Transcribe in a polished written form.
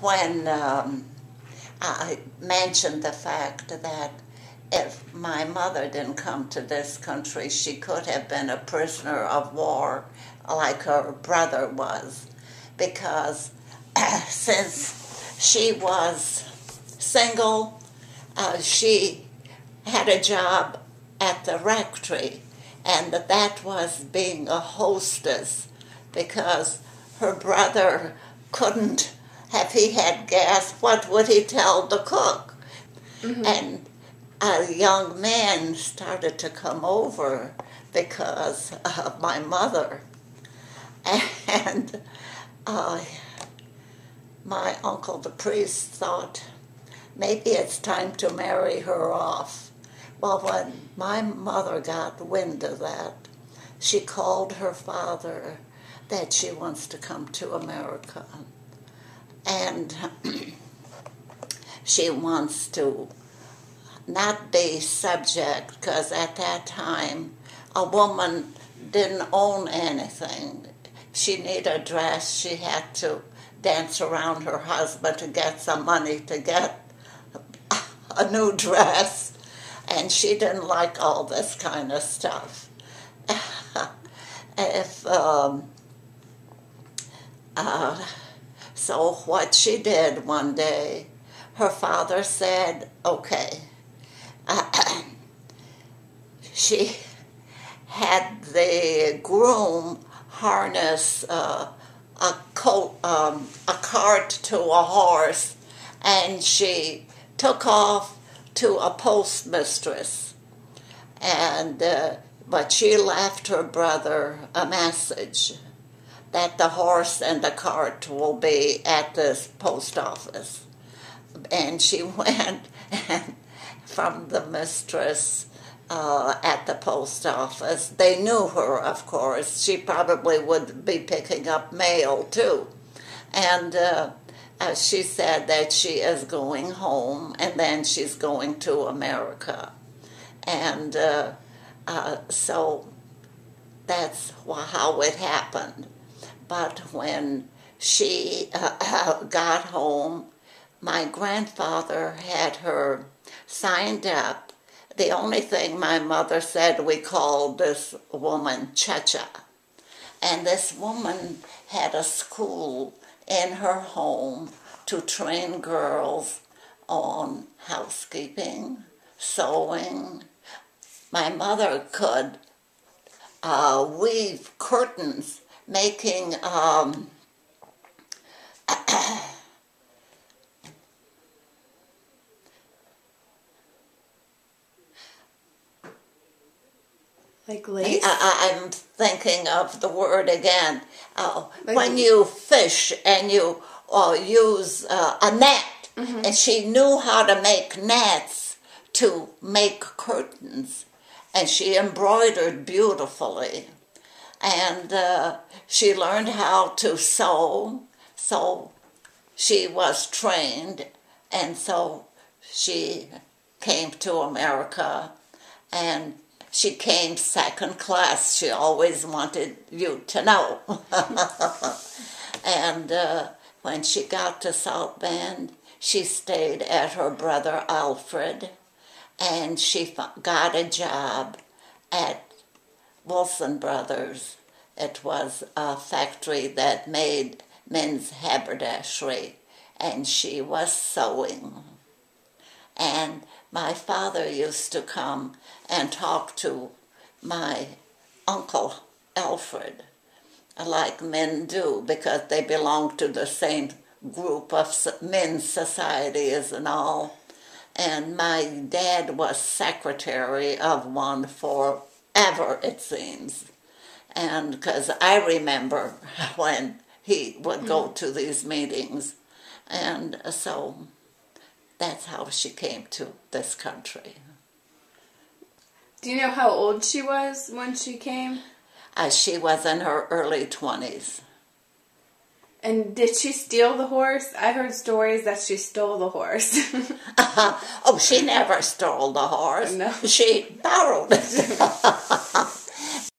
when I mentioned the fact that if my mother didn't come to this country, she could have been a prisoner of war like her brother was, because since she was single, she had a job at the rectory, and that was being a hostess, because her brother couldn't, if he had gas, what would he tell the cook? Mm-hmm. And a young man started to come over because of my mother. And my uncle, the priest, thought maybe it's time to marry her off. Well, when my mother got wind of that, she called her father that she wants to come to America. And she wants to not be subject, because at that time a woman didn't own anything. She needed a dress. She had to dance around her husband to get some money to get a new dress. And she didn't like all this kind of stuff. So what she did one day, her father said, okay. She had the groom harness a cart to a horse, and she took off to a postmistress, and but she left her brother a message that the horse and the cart will be at this post office. And she went and from the mistress at the post office. They knew her, of course. She probably would be picking up mail, too. And she said that she is going home, and then she's going to America. And so that's how it happened. But when she got home, my grandfather had her signed up. The only thing my mother said, we called this woman Cha-Cha. And this woman had a school in her home to train girls on housekeeping, sewing. My mother could weave curtains, making like lace? I'm thinking of the word again. When you fish and you use a net, mm-hmm. and she knew how to make nets to make curtains, and she embroidered beautifully. And she learned how to sew, so she was trained, and so she came to America, and she came second class. She always wanted you to know. And when she got to South Bend, she stayed at her brother Alfred, and she got a job at Wilson Brothers. It was a factory that made men's haberdashery, and she was sewing. And my father used to come and talk to my uncle Alfred, like men do, because they belong to the same group of men's societies and all. And my dad was secretary of one forever, it seems. And because I remember when he would go to these meetings. And so that's how she came to this country. Do you know how old she was when she came? She was in her early 20s. And did she steal the horse? I heard stories that she stole the horse. Oh, she never stole the horse. No. She borrowed it.